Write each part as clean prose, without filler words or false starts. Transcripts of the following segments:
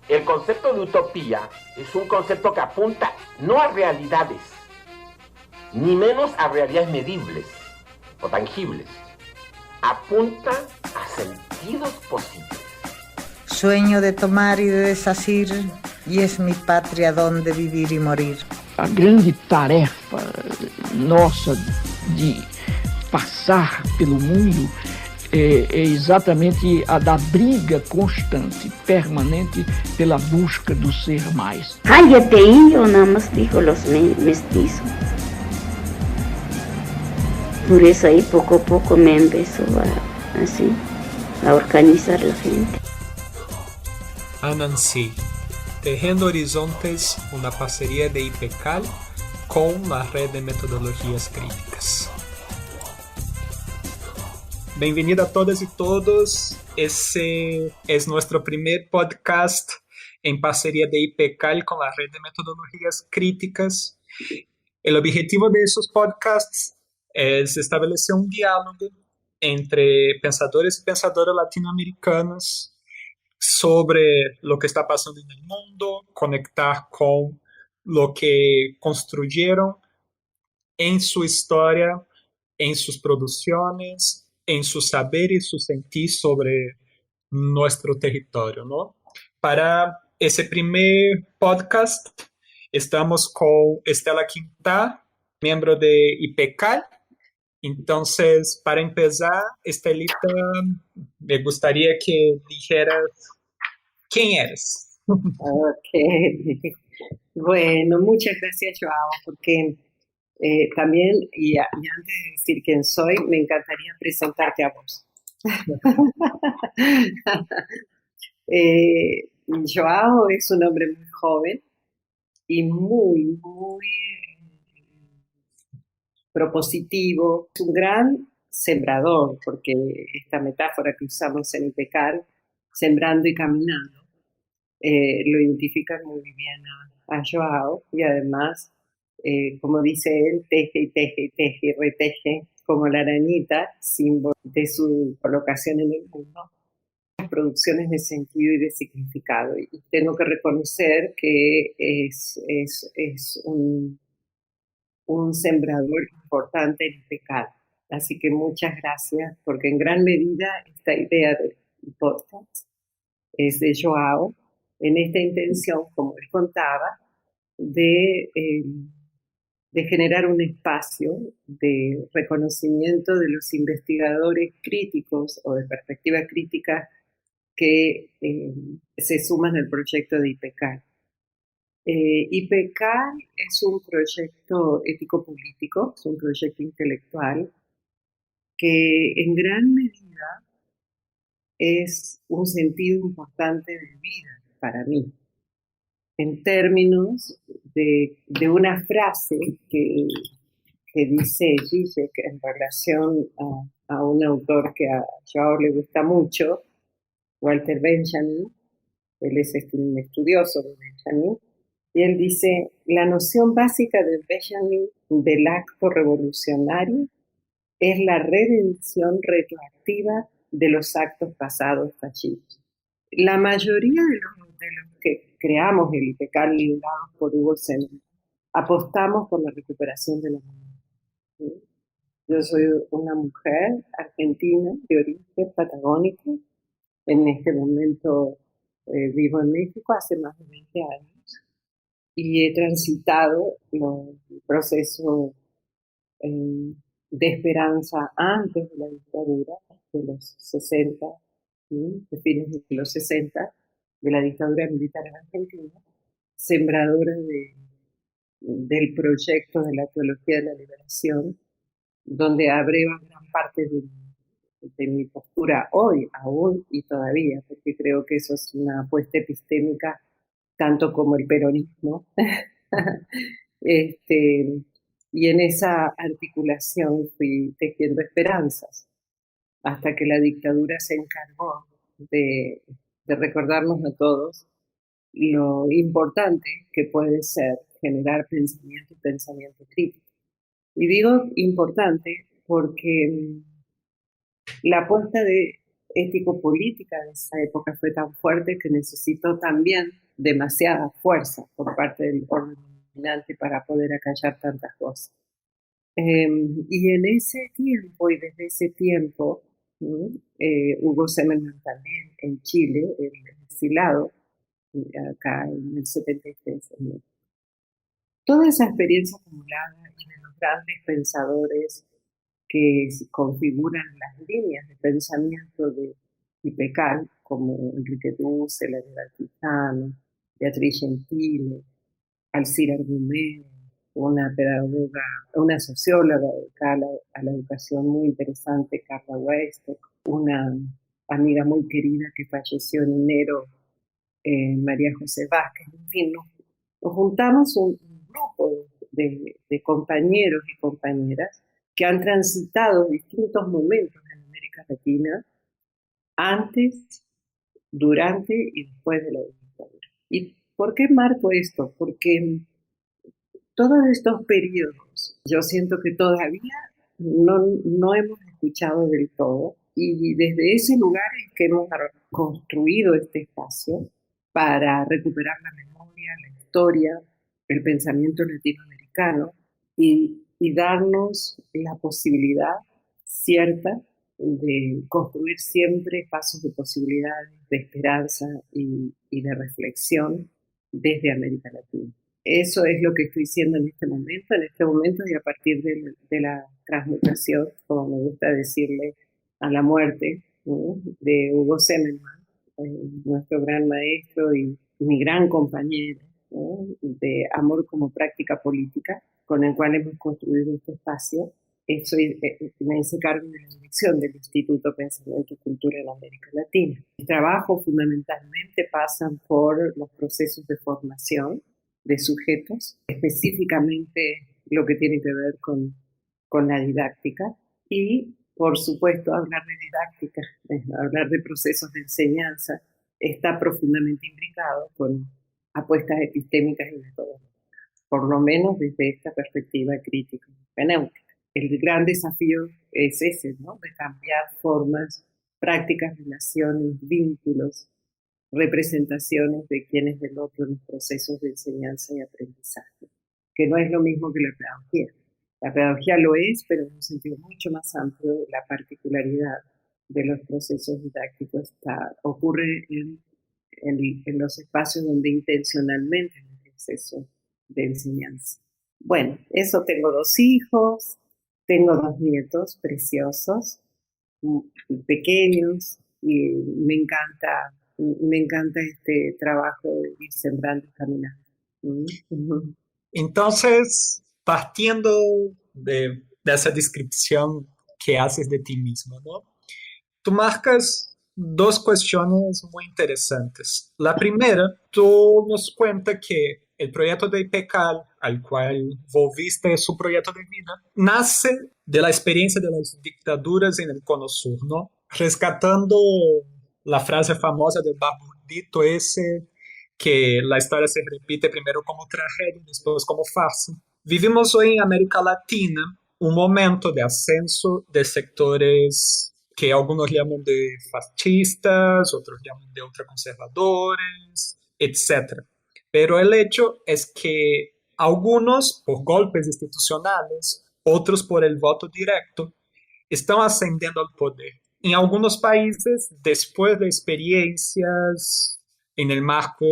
El concepto de utopía es un concepto que apunta no a realidades, ni menos a realidades medibles o tangibles. Apunta a sentidos posibles. Sueño de tomar e de desasir, e es mi pátria donde vivir e morir. A grande tarefa nossa de passar pelo mundo é exatamente a da briga constante, permanente, pela busca do ser mais. Cállate, indio, nada más dijo los mestizos. Por eso ahí poco a poco me empezó a organizar la gente. Anansi, Tejiendo Horizontes, una parcería de IPECAL con la Red de Metodologías Críticas. Bienvenido a todas y todos. Ese es nuestro primer podcast en parcería de IPECAL con la Red de Metodologías Críticas. El objetivo de esos podcasts es establecer un diálogo entre pensadores y pensadoras latinoamericanos sobre lo que está pasando en el mundo, conectar con lo que construyeron en su historia, en sus producciones, en su saber y su sentir sobre nuestro territorio, ¿no? Para ese primer podcast estamos con Estela Quintá, miembro de IPECAL. Entonces, para empezar, Estelita, me gustaría que dijeras quién eres. Ok. Bueno, muchas gracias, Joao, porque también, y antes de decir quién soy, me encantaría presentarte a vos. Joao es un hombre muy joven y muy propositivo. Es un gran sembrador, porque esta metáfora que usamos en IPECAL, sembrando y caminando, lo identifica muy bien a Joao, y además, como dice él, teje y teje y teje y reteje como la arañita, símbolo de su colocación en el mundo, las producciones de sentido y de significado. Y tengo que reconocer que es un sembrador importante en el pecado. Así que muchas gracias, porque en gran medida esta idea del podcast es de Joao, en esta intención, como les contaba, de generar un espacio de reconocimiento de los investigadores críticos o de perspectiva crítica que se suman al proyecto de IPECAL. IPECAL es un proyecto ético-político, es un proyecto intelectual que en gran medida es un sentido importante de vida para mí, en términos de una frase que dice Zizek en relación a un autor que a Joao le gusta mucho, Walter Benjamin. Él es un estudioso de Benjamin, y él dice: la noción básica de Benjamin del acto revolucionario es la redención retroactiva de los actos pasados fallidos. La mayoría de los que creamos el IPECAL, liderados por Hugo Zimmermann, apostamos por la recuperación de la memoria. Yo soy una mujer argentina de origen patagónico. En este momento vivo en México hace más de 20 años y he transitado el proceso de esperanza antes de la dictadura, de los 60, de fines de los 60, de la dictadura militar en Argentina, sembradora del proyecto de la teología de la liberación, donde abreva gran parte de mi postura hoy, aún y todavía, porque creo que eso es una apuesta epistémica tanto como el peronismo. Y en esa articulación fui tejiendo esperanzas, hasta que la dictadura se encargó de recordarnos a todos lo importante que puede ser generar pensamiento y pensamiento crítico. Y digo importante porque la apuesta de ético-política de esa época fue tan fuerte que necesitó también demasiada fuerza por parte del orden dominante para poder acallar tantas cosas. Y en ese tiempo, y desde ese tiempo, Hugo Semelman también en Chile, el exilado, acá en el 73. Toda esa experiencia acumulada y de los grandes pensadores que configuran las líneas de pensamiento de IPECAL, como Enrique Dussel, Aníbal Quijano, Beatriz Gentile, Alcira Argumedo, una pedagoga, una socióloga dedicada a la educación muy interesante, Carla Weistock, una amiga muy querida que falleció en enero, María José Vázquez. En fin, nos juntamos un grupo de compañeros y compañeras que han transitado distintos momentos en América Latina antes, durante y después de la dictadura. ¿Y por qué marco esto? Porque todos estos periodos yo siento que todavía no hemos escuchado del todo, y desde ese lugar es que hemos construido este espacio para recuperar la memoria, la historia, el pensamiento latinoamericano y darnos la posibilidad cierta de construir siempre espacios de posibilidades, de esperanza y de reflexión desde América Latina. Eso es lo que estoy haciendo en este momento y a partir de la transmutación, como me gusta decirle, a la muerte, ¿no?, de Hugo Semelman, nuestro gran maestro y mi gran compañero, ¿no?, de Amor como Práctica Política, con el cual hemos construido este espacio. Me hice cargo de la dirección del Instituto Pensamiento y Cultura en América Latina. El trabajo fundamentalmente pasa por los procesos de formación de sujetos, específicamente lo que tiene que ver con la didáctica, y por supuesto hablar de didáctica, hablar de procesos de enseñanza, está profundamente imbricado con apuestas epistémicas y metodológicas, por lo menos desde esta perspectiva crítica y hermenéutica. El gran desafío es ese, ¿no?, de cambiar formas, prácticas, relaciones, vínculos, representaciones de quién es del otro en los procesos de enseñanza y aprendizaje, que no es lo mismo que la pedagogía. La pedagogía lo es, pero en un sentido mucho más amplio. La particularidad de los procesos didácticos ocurre en los espacios donde intencionalmente hay un proceso de enseñanza. Bueno, eso, tengo 2 hijos, tengo 2 nietos preciosos, pequeños, y me encanta este trabajo de ir sembrando y caminando. Entonces, partiendo de esa descripción que haces de ti mismo, ¿no?, tú marcas 2 cuestiones muy interesantes. La primera, tú nos cuentas que el proyecto de IPECAL, al cual volviste su proyecto de vida, nace de la experiencia de las dictaduras en el Cono Sur, ¿no? Rescatando la frase famosa del barbudito ese, que la historia se repite primero como tragedia, después como farsa. Vivimos hoy en América Latina un momento de ascenso de sectores que algunos llaman de fascistas, otros llaman de ultraconservadores, etc. Pero el hecho es que algunos, por golpes institucionales, otros por el voto directo, están ascendiendo al poder. En algunos países, después de experiencias en el marco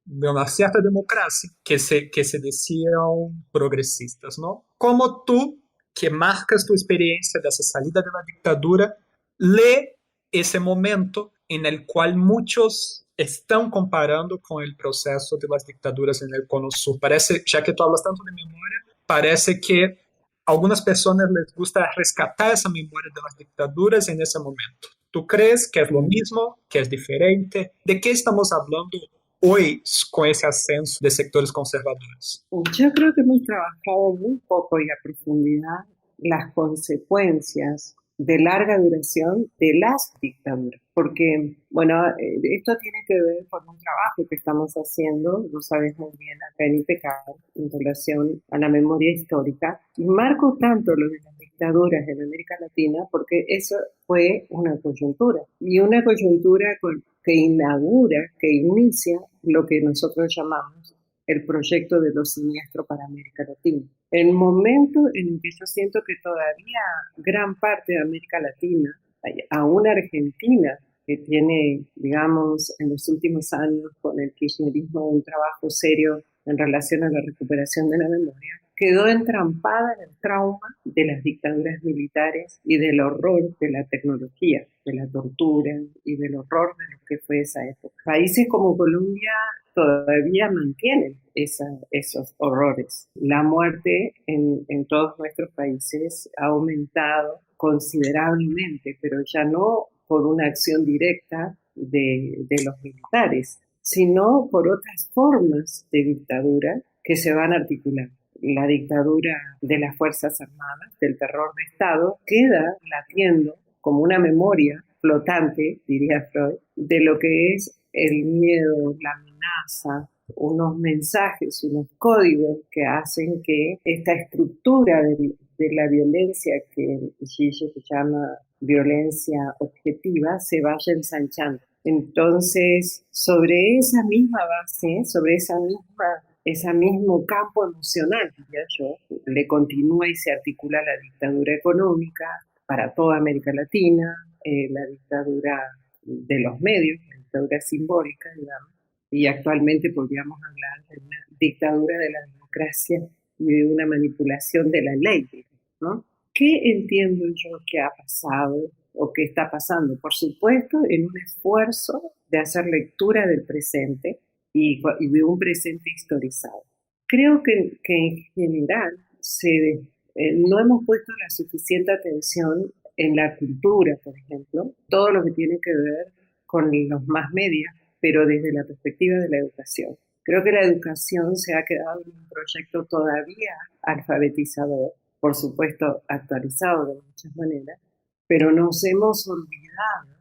de una cierta democracia que se decían progresistas, ¿no? Como tú, que marcas tu experiencia de esa salida de la dictadura, lee ese momento en el cual muchos están comparando con el proceso de las dictaduras en el Cono Sur. Parece, ya que tú hablas tanto de memoria, parece que a algunas personas les gusta rescatar esa memoria de las dictaduras en ese momento. ¿Tú crees que es lo mismo, que es diferente? ¿De qué estamos hablando hoy con ese ascenso de sectores conservadores? Yo creo que hemos trabajado muy poco y a profundidad las consecuencias de larga duración de las dictaduras. Porque, bueno, esto tiene que ver con un trabajo que estamos haciendo, lo sabes muy bien, acá en IPECAL, en relación a la memoria histórica. Y marco tanto lo de las dictaduras en América Latina porque eso fue una coyuntura. Y una coyuntura que inaugura, que inicia lo que nosotros llamamos el proyecto de lo siniestro para América Latina. El momento en el que yo siento que todavía gran parte de América Latina, aún Argentina, que tiene, digamos, en los últimos años con el kirchnerismo un trabajo serio en relación a la recuperación de la memoria, quedó entrampada en el trauma de las dictaduras militares y del horror de la tecnología, de la tortura y del horror de lo que fue esa época. Países como Colombia todavía mantienen esos horrores. La muerte en todos nuestros países ha aumentado considerablemente, pero ya no por una acción directa de los militares, sino por otras formas de dictadura que se van articulando. La dictadura de las Fuerzas Armadas, del terror de Estado, queda latiendo como una memoria flotante, diría Freud, de lo que es el miedo, la amenaza, unos mensajes, unos códigos que hacen que esta estructura de la violencia que Gigi llama violencia objetiva se vaya ensanchando. Entonces, sobre esa misma base, sobre ese mismo campo emocional, diría yo, le continúa y se articula la dictadura económica para toda América Latina, la dictadura de los medios, la dictadura simbólica, digamos, y actualmente podríamos hablar de una dictadura de la democracia y de una manipulación de la ley, ¿no? ¿Qué entiendo yo que ha pasado o que está pasando? Por supuesto, en un esfuerzo de hacer lectura del presente y de un presente historizado. Creo que en general no hemos puesto la suficiente atención en la cultura, por ejemplo, todo lo que tiene que ver con los más medios, pero desde la perspectiva de la educación. Creo que la educación se ha quedado en un proyecto todavía alfabetizador, por supuesto actualizado de muchas maneras, pero nos hemos olvidado,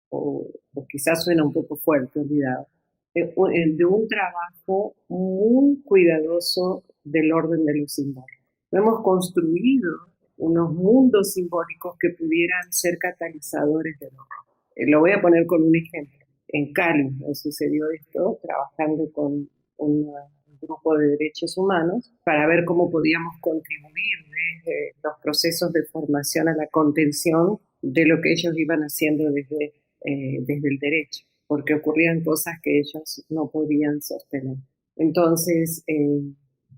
o quizás suena un poco fuerte, olvidado, de un trabajo muy cuidadoso del orden de lo simbólico. Hemos construido unos mundos simbólicos que pudieran ser catalizadores del horror. Lo voy a poner con un ejemplo. En Cali sucedió esto, trabajando con un grupo de derechos humanos para ver cómo podíamos contribuir desde los procesos de formación a la contención de lo que ellos iban haciendo desde el derecho, porque ocurrían cosas que ellos no podían sostener. Entonces,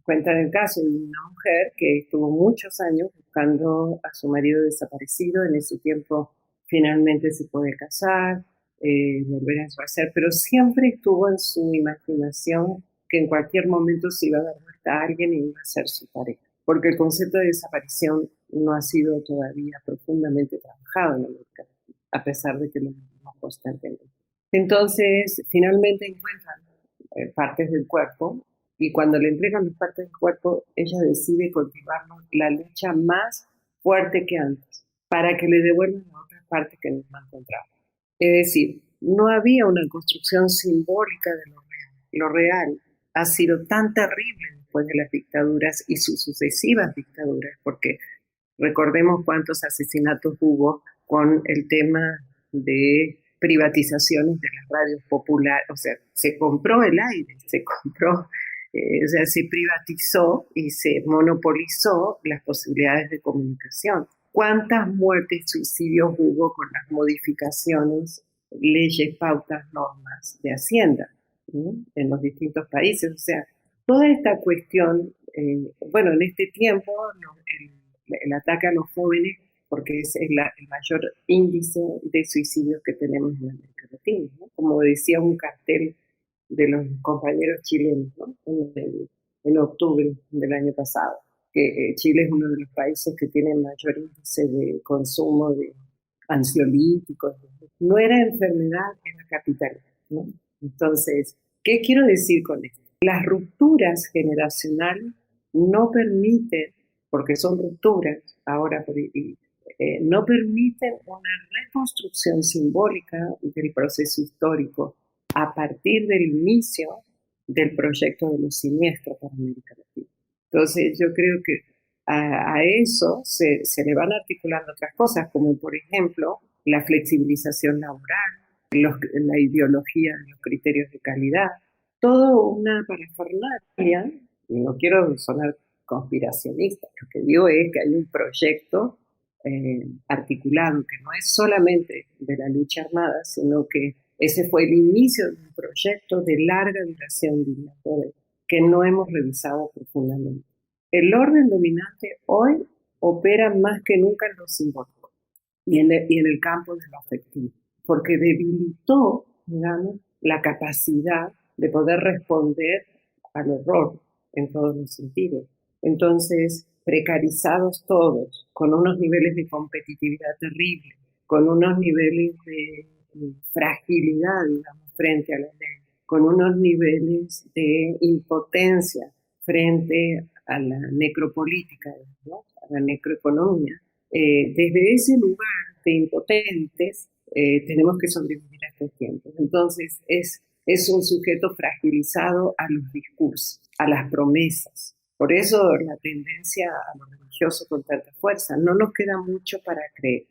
cuentan el caso de una mujer que estuvo muchos años buscando a su marido desaparecido. En ese tiempo finalmente se puede casar, volver a su hacer, pero siempre estuvo en su imaginación que en cualquier momento se iba a dar vuelta a alguien y iba a ser su pareja, porque el concepto de desaparición no ha sido todavía profundamente trabajado en América, a pesar de que lo vemos constantemente. Entonces, finalmente encuentran partes del cuerpo, y cuando le entregan las partes del cuerpo, ella decide continuar la lucha más fuerte que antes, para que le devuelvan a otras partes que no han encontrado. Es decir, no había una construcción simbólica de lo real. Lo real ha sido tan terrible después de las dictaduras y sus sucesivas dictaduras, porque recordemos cuántos asesinatos hubo con el tema de privatizaciones de las radios populares. O sea, se compró el aire, se privatizó y se monopolizó las posibilidades de comunicación. ¿Cuántas muertes y suicidios hubo con las modificaciones, leyes, pautas, normas de Hacienda, ¿sí?, en los distintos países? O sea, toda esta cuestión, en este tiempo el ataque a los jóvenes, porque es el mayor índice de suicidios que tenemos en América Latina, ¿no? Como decía un cartel de los compañeros chilenos, ¿no?, en octubre del año pasado, que Chile es uno de los países que tiene mayor índice de consumo de ansiolíticos. No era enfermedad, era capital, ¿no? Entonces, ¿qué quiero decir con esto? Las rupturas generacionales no permiten, porque son rupturas ahora, no permiten una reconstrucción simbólica del proceso histórico a partir del inicio del proyecto de los siniestros para América Latina. Entonces yo creo que a eso se le van articulando otras cosas, como por ejemplo la flexibilización laboral, la ideología de los criterios de calidad, todo una parafernalia. No quiero sonar conspiracionista, lo que digo es que hay un proyecto articulado que no es solamente de la lucha armada, sino que ese fue el inicio de un proyecto de larga duración, diría, que no hemos revisado profundamente. El orden dominante hoy opera más que nunca en lo simbólico y en el campo de lo afectivo, porque debilitó, digamos, la capacidad de poder responder al horror en todos los sentidos. Entonces, precarizados todos, con unos niveles de competitividad terribles, con unos niveles de fragilidad, digamos, frente a la ley, con unos niveles de impotencia frente a la necropolítica, ¿no? A la necroeconomía. Desde ese lugar de impotentes tenemos que sobrevivir a estos tiempos. Entonces es un sujeto fragilizado a los discursos, a las promesas. Por eso la tendencia a lo religioso con tanta fuerza. No nos queda mucho para creer,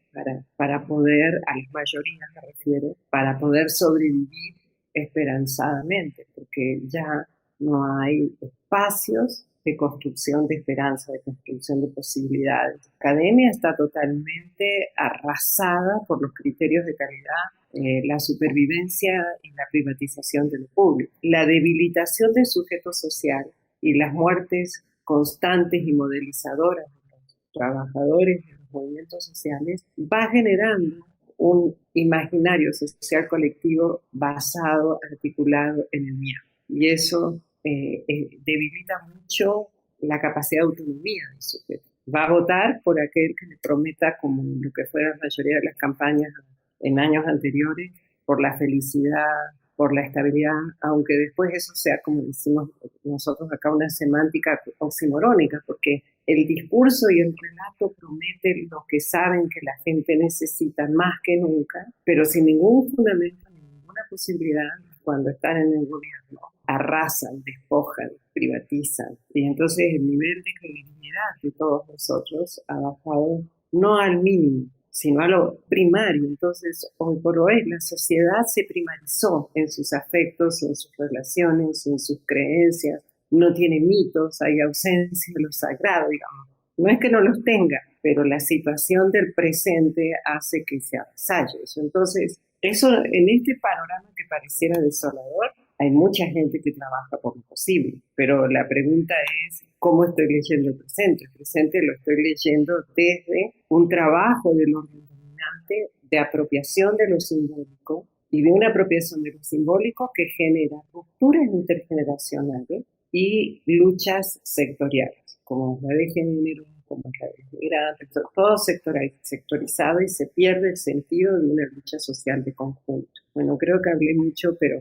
para poder, a las mayorías me refiero, para poder sobrevivir esperanzadamente, porque ya no hay espacios de construcción de esperanza, de construcción de posibilidades. La academia está totalmente arrasada por los criterios de calidad, la supervivencia y la privatización de lo público, la debilitación del sujeto social y las muertes constantes y modelizadoras de los trabajadores de los movimientos sociales va generando un imaginario social colectivo basado, articulado en el miedo. Y eso debilita mucho la capacidad de autonomía del sujeto. Va a votar por aquel que le prometa, como lo que fue la mayoría de las campañas en años anteriores, por la felicidad, por la estabilidad, aunque después eso sea, como decimos nosotros acá, una semántica oximorónica, porque el discurso y el relato prometen lo que saben que la gente necesita más que nunca, pero sin ningún fundamento, ninguna posibilidad, cuando están en el gobierno, arrasan, despojan, privatizan. Y entonces el nivel de credibilidad de todos nosotros ha bajado no al mínimo, sino a lo primario. Entonces, hoy por hoy, la sociedad se primarizó en sus afectos, en sus relaciones, en sus creencias. No tiene mitos, hay ausencia de lo sagrado, digamos. No es que no los tenga, pero la situación del presente hace que se avasalle eso. Entonces, eso, en este panorama que pareciera desolador, hay mucha gente que trabaja por lo posible, pero la pregunta es, ¿cómo estoy leyendo el presente? El presente lo estoy leyendo desde un trabajo del orden dominante de apropiación de lo simbólico y de una apropiación de lo simbólico que genera rupturas intergeneracionales y luchas sectoriales, como la de género, como la de migrantes, todo sectorizado y se pierde el sentido de una lucha social de conjunto. Bueno, creo que hablé mucho, pero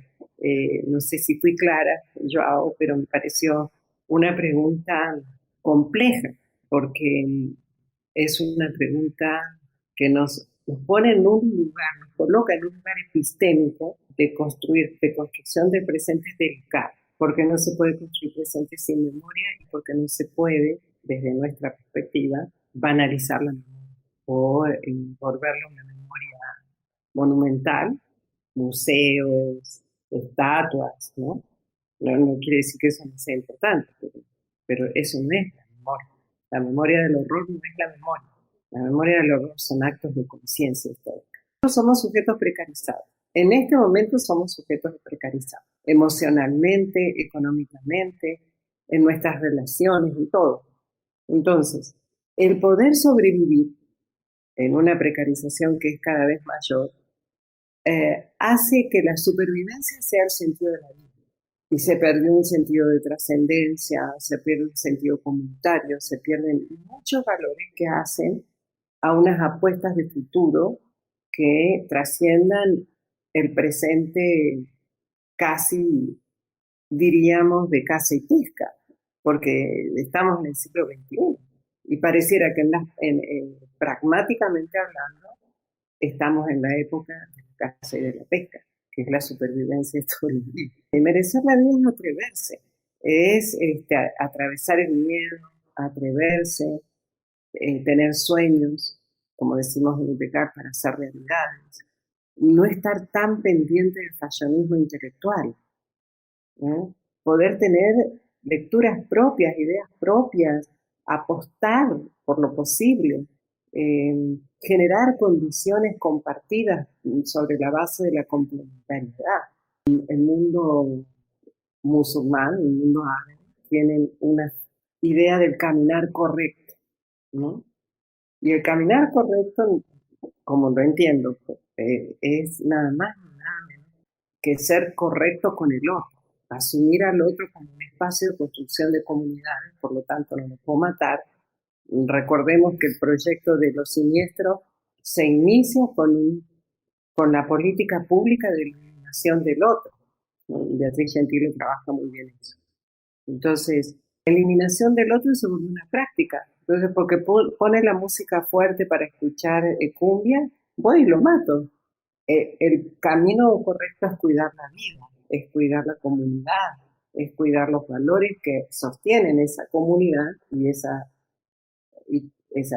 no sé si fui clara, Joao, pero me pareció una pregunta compleja, porque es una pregunta que nos pone en un lugar, nos coloca en un lugar epistémico de construcción de presentes delicado, porque no se puede construir presentes sin memoria y porque no se puede, desde nuestra perspectiva, banalizar la memoria o volverla una memoria monumental, museos, estatuas, ¿no? No quiere decir que eso no sea importante, pero eso no es la memoria. La memoria del horror no es la memoria. La memoria del horror son actos de conciencia histórica. Nosotros somos sujetos precarizados. En este momento somos sujetos precarizados, emocionalmente, económicamente, en nuestras relaciones, en todo. Entonces, el poder sobrevivir en una precarización que es cada vez mayor, hace que la supervivencia sea el sentido de la vida. Y se perdió un sentido de trascendencia, se pierde un sentido comunitario, se pierden muchos valores que hacen a unas apuestas de futuro que trasciendan el presente casi, diríamos, de caza y pesca, porque estamos en el siglo XXI Y pareciera que pragmáticamente hablando, estamos en la época de la caza y de la pesca, que es la supervivencia de todo el día. Y merecer la vida es atreverse, es atravesar el miedo, atreverse, tener sueños, como decimos en IPECAR, para hacer realidades, no estar tan pendiente del fashionismo intelectual, ¿no? Poder tener lecturas propias, ideas propias, apostar por lo posible, generar condiciones compartidas sobre la base de la complementariedad. El mundo musulmán, el mundo árabe, tienen una idea del caminar correcto, ¿no? Y el caminar correcto, como lo entiendo, es nada más ni nada menos que ser correcto con el otro, asumir al otro como un espacio de construcción de comunidades, por lo tanto no lo puedo matar. Recordemos que el proyecto de Los Siniestros se inicia con la política pública de eliminación del otro, ¿no? Beatriz Gentile trabaja muy bien eso. Entonces, eliminación del otro se vuelve una práctica. Entonces, porque pone la música fuerte para escuchar cumbia, voy y lo mato. El camino correcto es cuidar la vida, es cuidar la comunidad, es cuidar los valores que sostienen esa comunidad y esa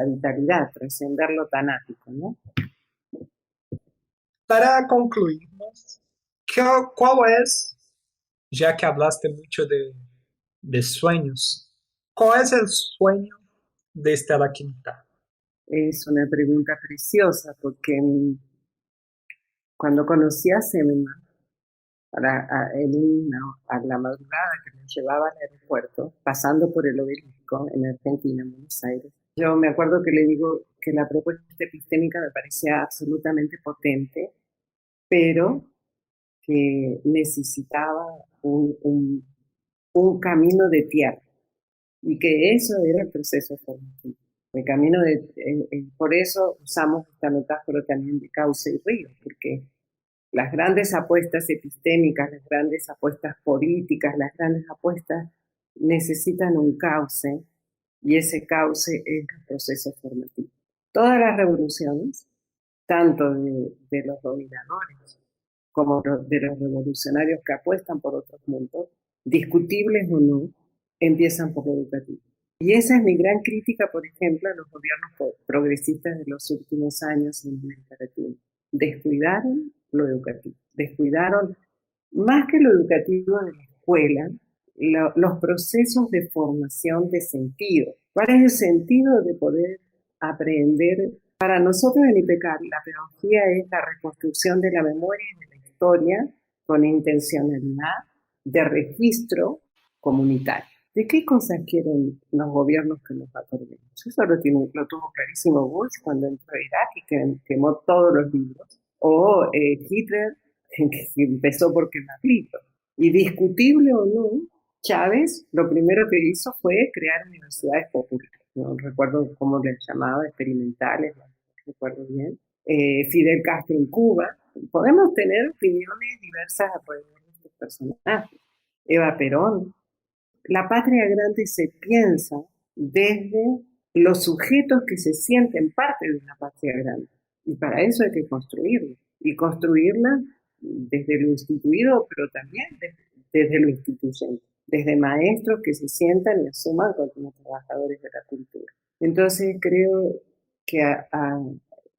vitalidad, trascender lo tanático, ¿no? Para concluirnos, ¿cuál es, ya que hablaste mucho de sueños, cuál es el sueño de Stella Quintal? Es una pregunta preciosa porque cuando conocí a Selma, a la madrugada que me llevaba al aeropuerto, pasando por el Obelisco en Argentina, en Buenos Aires, yo me acuerdo que le digo que la propuesta epistémica me parecía absolutamente potente, pero que necesitaba un camino de tierra y que eso era el proceso formativo. El camino por eso usamos esta metáfora también de cauce y río, porque las grandes apuestas epistémicas, las grandes apuestas políticas, las grandes apuestas necesitan un cauce y ese cauce es el proceso formativo. Todas las revoluciones, tanto de los dominadores como de los revolucionarios que apuestan por otros mundos, discutibles o no, empiezan por lo educativo. Y esa es mi gran crítica, por ejemplo, a los gobiernos progresistas de los últimos años en América Latina. Descuidaron lo educativo, descuidaron más que lo educativo de la escuela, los procesos de formación de sentido. ¿Cuál es el sentido de poder aprender? Para nosotros en IPECAR, la pedagogía es la reconstrucción de la memoria y de la historia con intencionalidad de registro comunitario. ¿De qué cosas quieren los gobiernos que nos acordemos? Eso lo tuvo clarísimo Bush cuando entró a Irak y que quemó todos los libros. O Hitler, que empezó por quemar libros. Y discutible o no, Chávez lo primero que hizo fue crear universidades populares. No recuerdo cómo les llamaba, experimentales, no recuerdo bien. Fidel Castro en Cuba. Podemos tener opiniones diversas alrededor de estos personajes. Eva Perón. La patria grande se piensa desde los sujetos que se sienten parte de una patria grande. Y para eso hay que construirla. Y construirla desde lo instituido, pero también desde lo instituyente. Desde maestros que se sientan y asuman como trabajadores de la cultura. Entonces creo que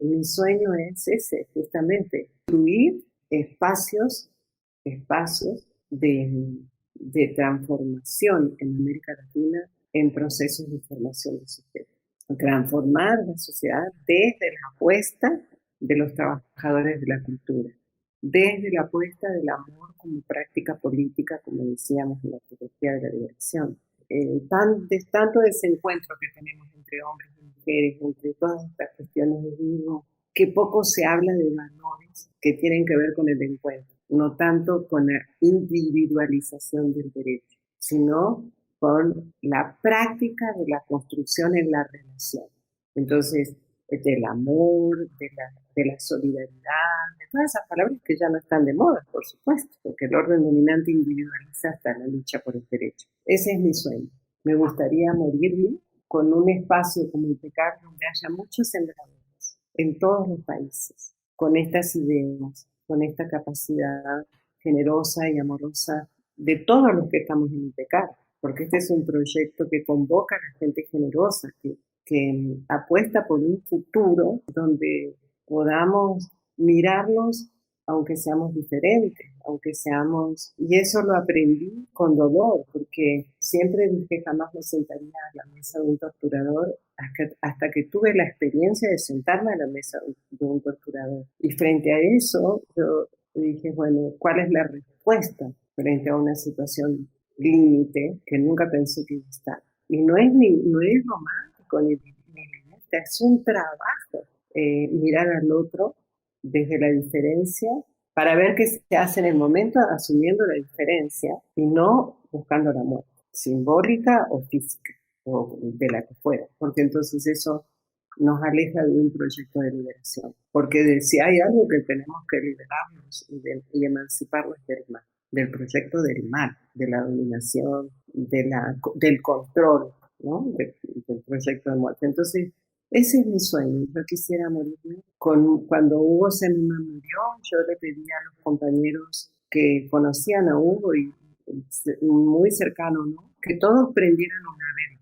mi sueño es ese, justamente, construir espacios de transformación en América Latina en procesos de formación de sujetos. Transformar la sociedad desde la apuesta de los trabajadores de la cultura, desde la apuesta del amor como práctica política, como decíamos en la teología de la liberación. Tanto desencuentro que tenemos entre hombres y mujeres, entre todas estas cuestiones de vivo, que poco se habla de valores que tienen que ver con el encuentro, no tanto con la individualización del derecho, sino con la práctica de la construcción en la relación. Entonces, del amor, de la solidaridad, de todas esas palabras que ya no están de moda, por supuesto, porque el orden dominante individualiza hasta la lucha por el derecho. Ese es mi sueño. Me gustaría morirme con un espacio como IPECAR donde haya muchos sembradores en todos los países, con estas ideas, con esta capacidad generosa y amorosa de todos los que estamos en IPECAR, porque este es un proyecto que convoca a la gente generosa, que apuesta por un futuro donde podamos mirarnos aunque seamos diferentes, aunque seamos... Y eso lo aprendí con dolor, porque siempre dije jamás me sentaría a la mesa de un torturador hasta que tuve la experiencia de sentarme a la mesa de un torturador. Y frente a eso, yo dije, bueno, ¿cuál es la respuesta frente a una situación límite que nunca pensé que iba a estar? Y no es romántico ni límite, es un trabajo mirar al otro desde la diferencia para ver qué se hace en el momento asumiendo la diferencia y no buscando la muerte, simbólica o física, o de la que fuera, porque entonces eso nos aleja de un proyecto de liberación. Porque si hay algo que tenemos que liberarnos y emanciparnos del proyecto del mal, de la dominación, del control, ¿no? Del proyecto de muerte. Entonces, ese es mi sueño. Yo quisiera morirme. Cuando Hugo Semina murió, yo le pedí a los compañeros que conocían a Hugo y muy cercano, ¿no? Que todos prendieran una vela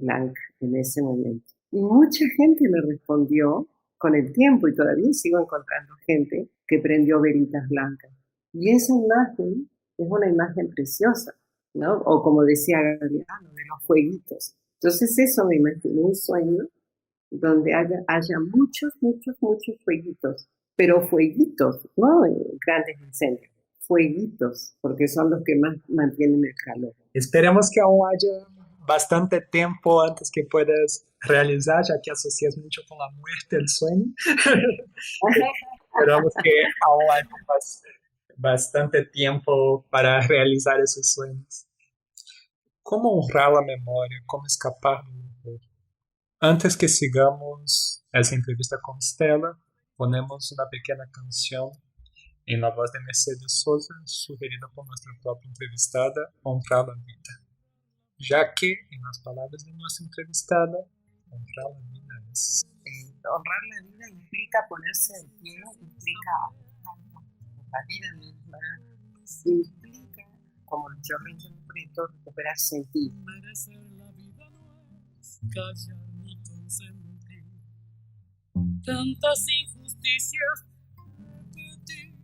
blanca en ese momento. Y mucha gente me respondió con el tiempo, y todavía sigo encontrando gente que prendió velitas blancas. Y esa imagen es una imagen preciosa, ¿no? O como decía Galeano, de los fueguitos. Entonces eso me imaginé un sueño donde haya muchos fueguitos, pero fueguitos, no grandes incendios, fueguitos, porque son los que más mantienen el calor. Esperemos que aún haya bastante tiempo antes que puedas realizar, ya que asocias mucho con la muerte el sueño. Esperamos que aún haya bastante tiempo para realizar esos sueños. ¿Cómo honrar la memoria? ¿Cómo escapar del horror? Antes que sigamos essa entrevista com Stella, ponemos uma pequena canção em la voz de Mercedes Sosa, sugerida por nossa própria entrevistada, Honrar la Vida. Já que, em las palavras de nossa entrevistada, honrar la vida es... Honrar la vida implica ponerse de pie, implica la vida misma, implica, como yo lo interpreto, recuperar sentido. Callar ni consentir tantas injusticias repetidas.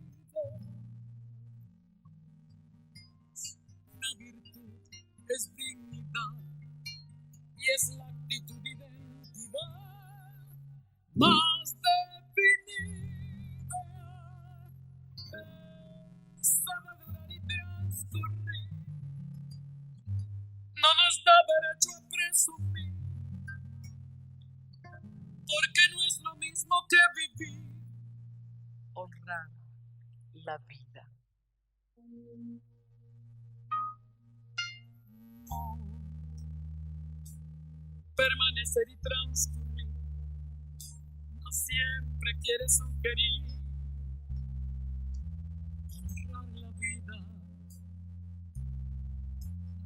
Una virtud es dignidad y es la actitud identidad más definida. Esa madurar y transcurrir no nos da derecho a presumir, porque no es lo mismo que vivir. Honrar la vida. Permanecer y transcurrir no siempre quiere sugerir. Honrar la vida.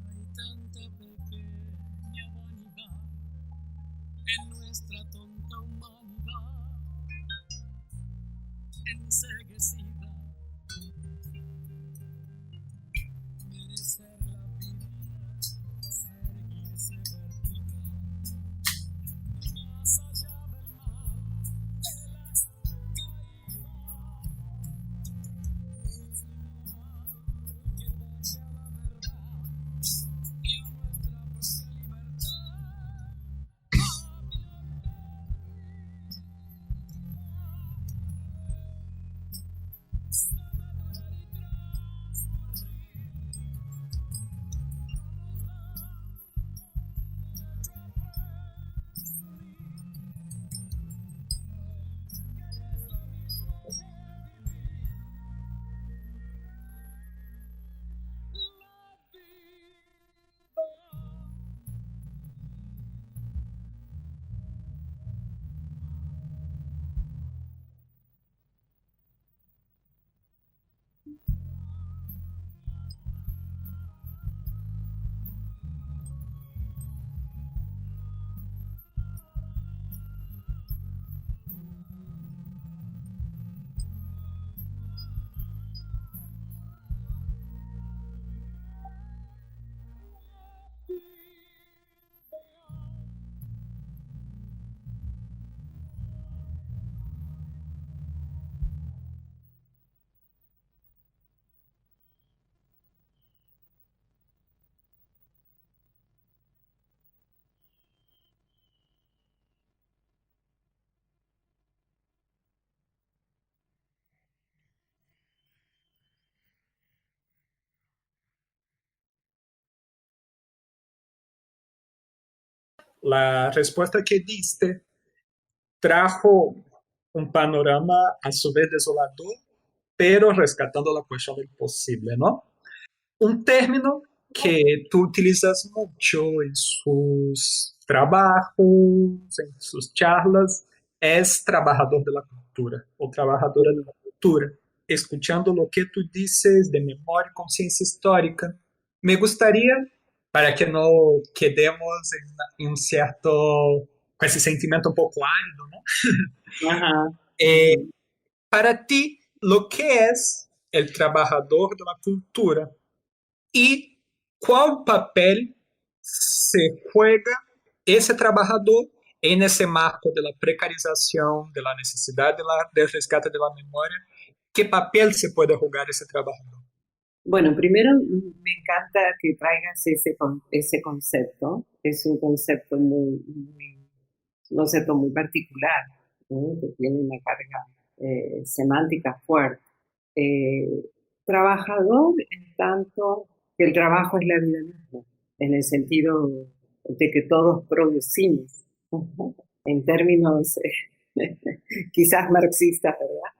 Hay tanta pequeña vanidad en nuestra tonta humanidad, enceguecida. Merecer la vida, seguirse vertical, más allá del mar, de las caídas. Que vaya la verdad y a nuestra propia libertad. La respuesta que diste trajo un panorama a su vez desolador, pero rescatando la cuestión del posible, ¿no? Un término que tú utilizas mucho en sus trabajos, en sus charlas, es trabajador de la cultura o trabajadora de la cultura. Escuchando lo que tú dices de memoria y conciencia histórica, me gustaría, para que no quedemos en un cierto, con ese sentimiento un poco árido, ¿no? Ajá. Eh, para ti, lo que es el trabajador de la cultura y cuál papel se juega ese trabajador en ese marco de la precarización, de la necesidad del rescate de la memoria. ¿Qué papel se puede jugar ese trabajador? Bueno, primero me encanta que traigas ese concepto. Es un concepto un concepto muy particular, ¿no? Que tiene una carga semántica fuerte. Eh, Trabajador en tanto que el trabajo es la vida misma, en el sentido de que todos producimos, en términos quizás marxistas, ¿verdad?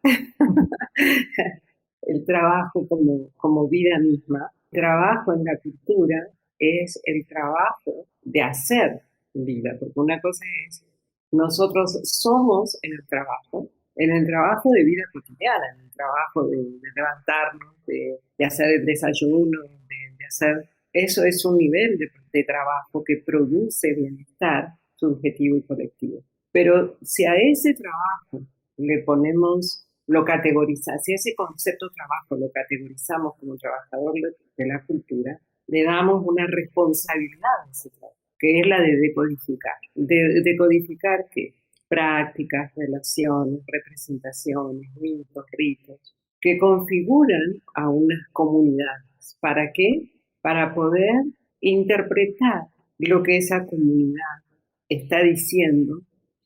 El trabajo como vida misma. El trabajo en la cultura es el trabajo de hacer vida, porque una cosa es, nosotros somos en el trabajo de vida cotidiana, en el trabajo de levantarnos, de hacer el desayuno, de hacer... Eso es un nivel de trabajo que produce bienestar subjetivo y colectivo. Pero si a ese trabajo le ponemos lo categoriza, si ese concepto de trabajo lo categorizamos como trabajador de la cultura, le damos una responsabilidad a ese trabajo, que es la de decodificar. Decodificar qué prácticas, relaciones, representaciones, mitos, ritos, que configuran a unas comunidades. ¿Para qué? Para poder interpretar lo que esa comunidad está diciendo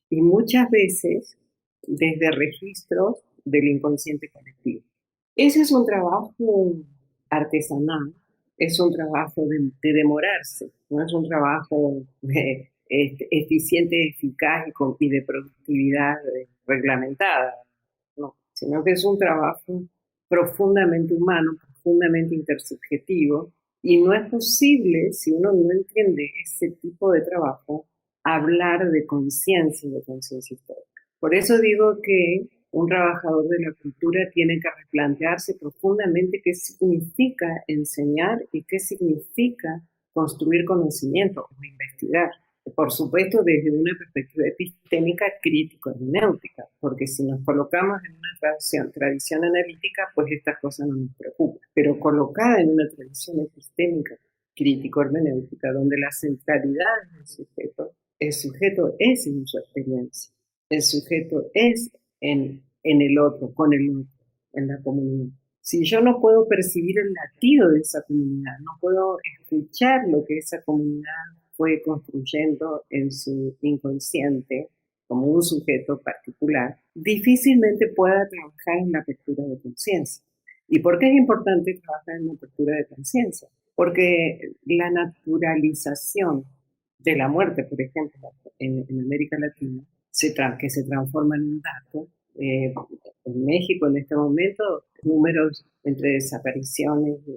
y muchas veces desde registros del inconsciente colectivo. Ese es un trabajo artesanal, es un trabajo de demorarse, no es un trabajo eficiente, eficaz y de productividad reglamentada, no, sino que es un trabajo profundamente humano, profundamente intersubjetivo, y no es posible, si uno no entiende ese tipo de trabajo, hablar de conciencia histórica. Por eso digo que un trabajador de la cultura tiene que replantearse profundamente qué significa enseñar y qué significa construir conocimiento o investigar. Por supuesto, desde una perspectiva epistémica crítico-hermenéutica, porque si nos colocamos en una tradición analítica, pues estas cosas no nos preocupan. Pero colocada en una tradición epistémica crítico-hermenéutica, donde la centralidad del sujeto, el sujeto es en su experiencia, el sujeto es en el otro, con el otro, en la comunidad. Si yo no puedo percibir el latido de esa comunidad, no puedo escuchar lo que esa comunidad fue construyendo en su inconsciente como un sujeto particular, difícilmente pueda trabajar en la apertura de conciencia. ¿Y por qué es importante trabajar en la apertura de conciencia? Porque la naturalización de la muerte, por ejemplo, en América Latina, que se transforma en un dato. En México en este momento, números entre desapariciones y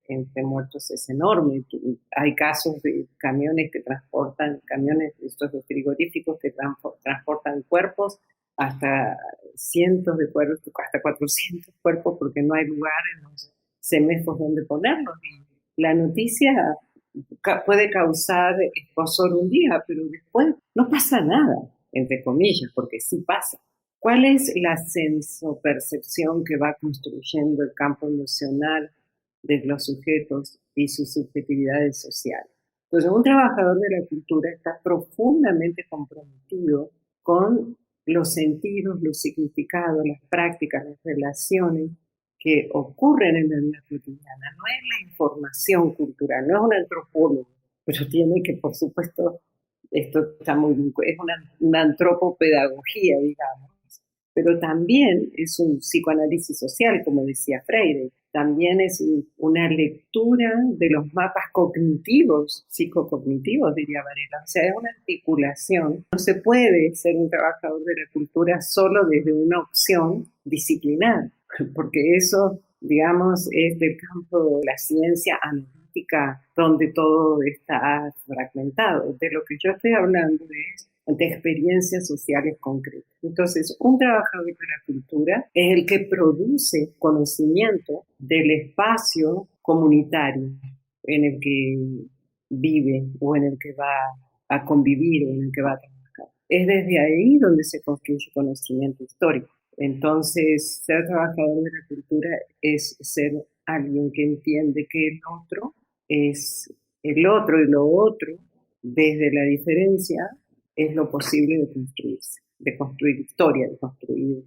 entre muertos es enorme. Hay casos de camiones que transportan, camiones estos frigoríficos que transportan cuerpos, hasta cientos de cuerpos, hasta 400 cuerpos, porque no hay lugar en los semefos donde ponerlos. Y la noticia puede causar escozor un día, pero después no pasa nada, entre comillas, porque sí pasa. ¿Cuál es la sensopercepción que va construyendo el campo emocional de los sujetos y sus subjetividades sociales? Entonces, un trabajador de la cultura está profundamente comprometido con los sentidos, los significados, las prácticas, las relaciones que ocurren en la vida cotidiana. No es la información cultural, no es un antropólogo, pero tiene que, por supuesto, esto está muy bien, es una antropopedagogía, digamos, pero también es un psicoanálisis social, como decía Freire. también es una lectura de los mapas cognitivos, psicocognitivos, diría Varela. O sea, es una articulación. No se puede ser un trabajador de la cultura solo desde una opción disciplinar, porque eso, digamos, es del campo de la ciencia analítica, donde todo está fragmentado. De lo que yo estoy hablando es de experiencias sociales concretas. Entonces, un trabajador de la cultura es el que produce conocimiento del espacio comunitario en el que vive o en el que va a convivir o en el que va a trabajar. Es desde ahí donde se construye conocimiento histórico. Entonces, ser trabajador de la cultura es ser alguien que entiende que el otro es el otro y lo otro, desde la diferencia, es lo posible de construirse, de construir historia, de construir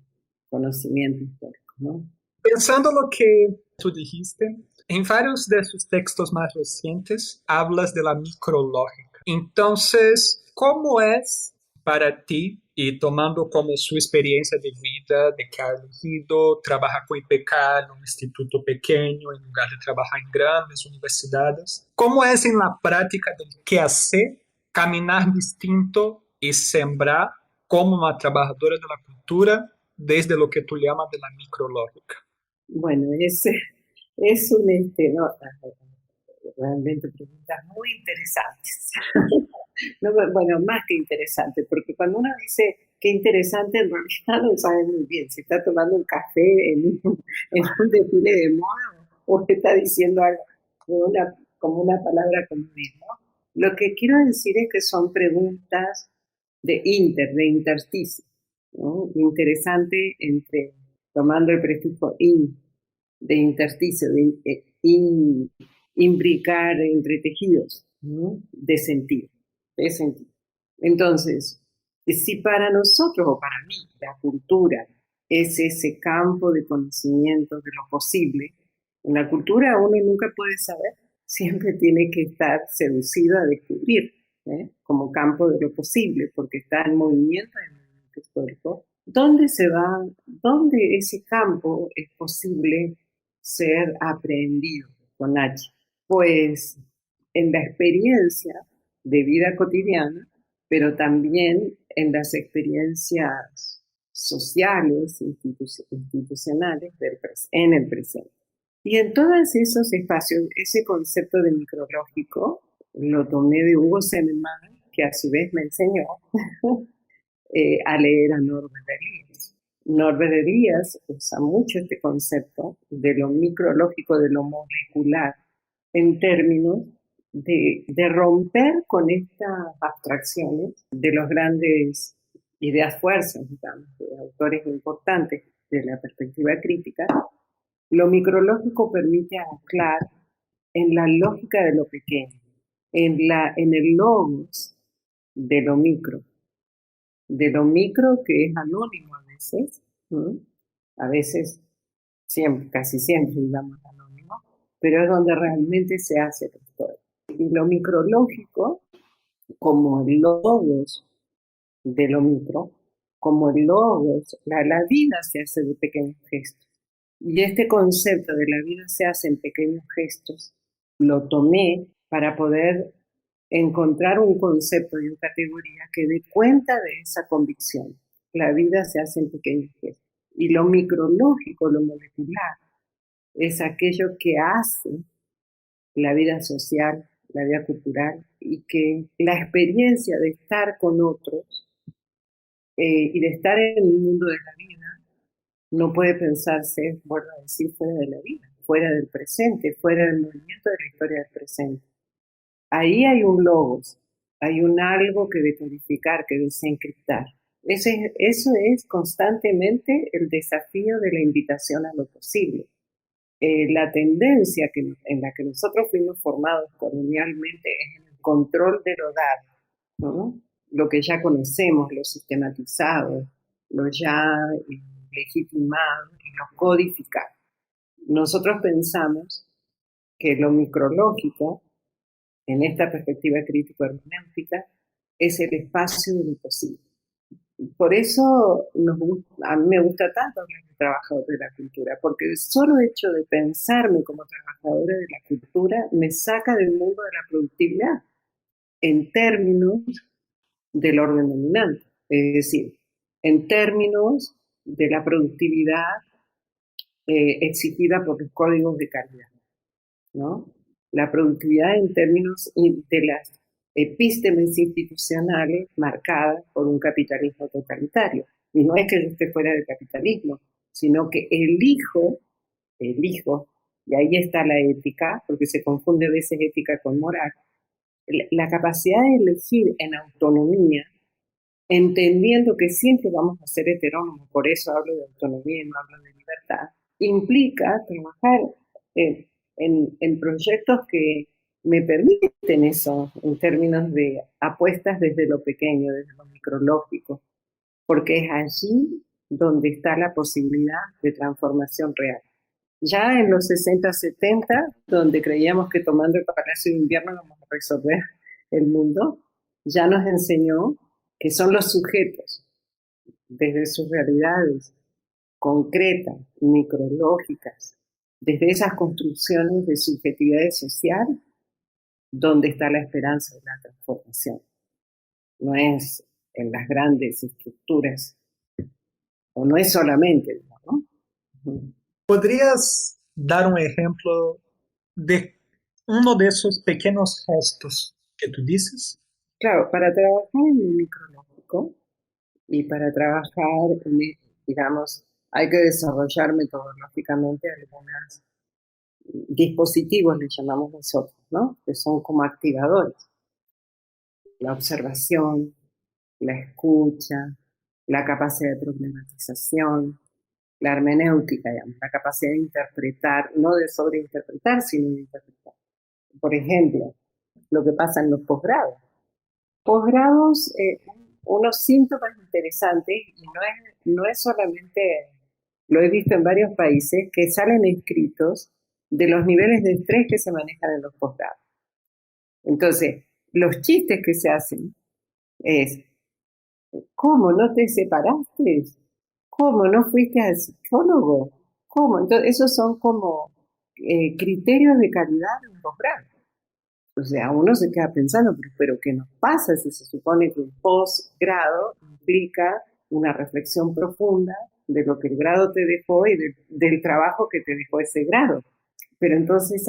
conocimiento histórico, ¿no? Pensando lo que tú dijiste, en varios de sus textos más recientes hablas de la micrológica. Entonces, ¿cómo es para ti, y tomando como su experiencia de vida, de que ha elegido, trabaja con IPK en un instituto pequeño en lugar de trabajar en grandes universidades, cómo es en la práctica del quehacer caminar distinto y sembrar como una trabajadora de la cultura desde lo que tú llamas de la micrológica? Bueno, es un no, realmente preguntas muy interesantes. No, bueno, más que interesante, porque cuando uno dice qué interesante, en realidad no sabe muy bien si está tomando un café en un desfile de moda o está diciendo algo como una palabra común, ¿no? Lo que quiero decir es que son preguntas de intersticio, ¿no? Interesante tomando el prefijo de intersticio, imbricar entre tejidos, ¿no? De sentido. Entonces, si para nosotros o para mí la cultura es ese campo de conocimiento de lo posible, en la cultura uno nunca puede saber, siempre tiene que estar seducido a descubrir, como campo de lo posible, porque está en movimiento histórico. ¿Dónde dónde ese campo es posible ser aprehendido con H? Pues en la experiencia de vida cotidiana, pero también en las experiencias sociales, institucionales en el presente. Y en todos esos espacios, ese concepto de micrológico lo tomé de Hugo Seneman, que a su vez me enseñó a leer a Norbert Elias. Norbert Elias usa mucho este concepto de lo micrológico, de lo molecular, en términos de romper con estas abstracciones de los grandes ideas fuerzas, digamos, de autores importantes de la perspectiva crítica. Lo micrológico permite anclar en la lógica de lo pequeño, en el logos de lo micro que es anónimo a veces, ¿no? A veces, siempre, casi siempre, digamos, anónimo, pero es donde realmente se hace la historia. Y lo micrológico, como el logos de lo micro, como el logos, la vida se hace de pequeños gestos. Y este concepto de la vida se hace en pequeños gestos, lo tomé para poder encontrar un concepto y una categoría que dé cuenta de esa convicción. La vida se hace en pequeños gestos. Y lo micrológico, lo molecular, es aquello que hace la vida social, la vida cultural, y que la experiencia de estar con otros y de estar en el mundo de la vida no puede pensarse, vuelvo a decir, fuera de la vida, fuera del presente, fuera del movimiento de la historia del presente. Ahí hay un logos, hay un algo que decodificar, que desencriptar. Eso es constantemente el desafío de la invitación a lo posible. La tendencia en la que nosotros fuimos formados colonialmente es en el control de lo dado, ¿no? Lo que ya conocemos, lo sistematizado, lo ya legitimado y lo codificado. Nosotros pensamos que lo micrológico, en esta perspectiva crítico-hermenéutica, es el espacio de lo posible. por eso a mí me gusta tanto hablar de trabajadores de la cultura, porque el solo hecho de pensarme como trabajadora de la cultura me saca del mundo de la productividad en términos del orden dominante, es decir, en términos de la productividad exigida por los códigos de calidad, ¿no? La productividad en términos de las epístemes institucionales marcadas por un capitalismo totalitario. Y no es que yo esté fuera del capitalismo, sino que elijo, y ahí está la ética, porque se confunde a veces ética con moral, la capacidad de elegir en autonomía, entendiendo que siempre vamos a ser heterónomos, por eso hablo de autonomía y no hablo de libertad, implica trabajar en proyectos que me permiten eso en términos de apuestas desde lo pequeño, desde lo micrológico, porque es allí donde está la posibilidad de transformación real. Ya en los 60, 70, donde creíamos que tomando el Palacio de Invierno vamos a resolver el mundo, ya nos enseñó que son los sujetos, desde sus realidades concretas, micrológicas, desde esas construcciones de subjetividad social, donde está la esperanza de la transformación. No es en las grandes estructuras, o no es solamente, ¿no? ¿Podrías dar un ejemplo de uno de esos pequeños gestos que tú dices? Claro, para trabajar en el micrológico y para trabajar, digamos, hay que desarrollar metodológicamente algunos dispositivos, le llamamos nosotros, ¿no? Que son como activadores. La observación, la escucha, la capacidad de problematización, la hermenéutica, digamos, la capacidad de interpretar, no de sobreinterpretar, sino de interpretar. Por ejemplo, lo que pasa en los posgrados. Posgrados, unos síntomas interesantes, y no es solamente, lo he visto en varios países, que salen escritos de los niveles de estrés que se manejan en los posgrados. Entonces, los chistes que se hacen es, ¿cómo no te separaste? ¿Cómo no fuiste al psicólogo? ¿Cómo? Entonces, esos son como criterios de calidad en un posgrado. O sea, uno se queda pensando, pero ¿qué nos pasa si se supone que un posgrado implica una reflexión profunda de lo que el grado te dejó y del trabajo que te dejó ese grado? Pero entonces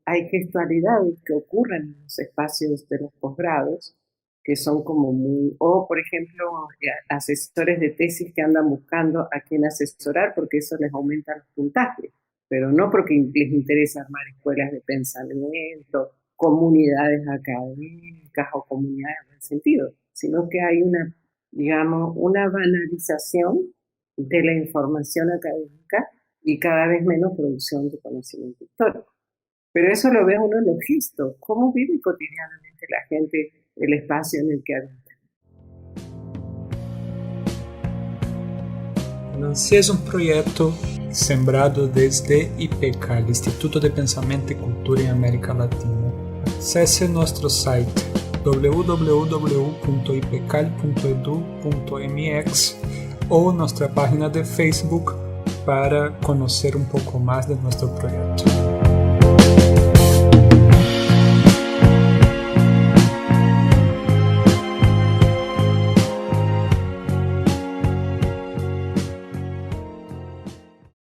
hay gestualidades que ocurren en los espacios de los posgrados que son como muy... O, por ejemplo, asesores de tesis que andan buscando a quién asesorar porque eso les aumenta los puntajes, pero no porque les interesa armar escuelas de pensamiento, comunidades académicas o comunidades en ese sentido, sino que hay una banalización de la información académica y cada vez menos producción de conocimiento histórico. Pero eso lo ve uno en los gestos, cómo vive cotidianamente la gente el espacio en el que habita. Lancé es un proyecto sembrado desde IPK, el Instituto de Pensamiento y Cultura en América Latina. Acesse nuestro site www.ipcal.edu.mx o nuestra página de Facebook para conocer un poco más de nuestro proyecto.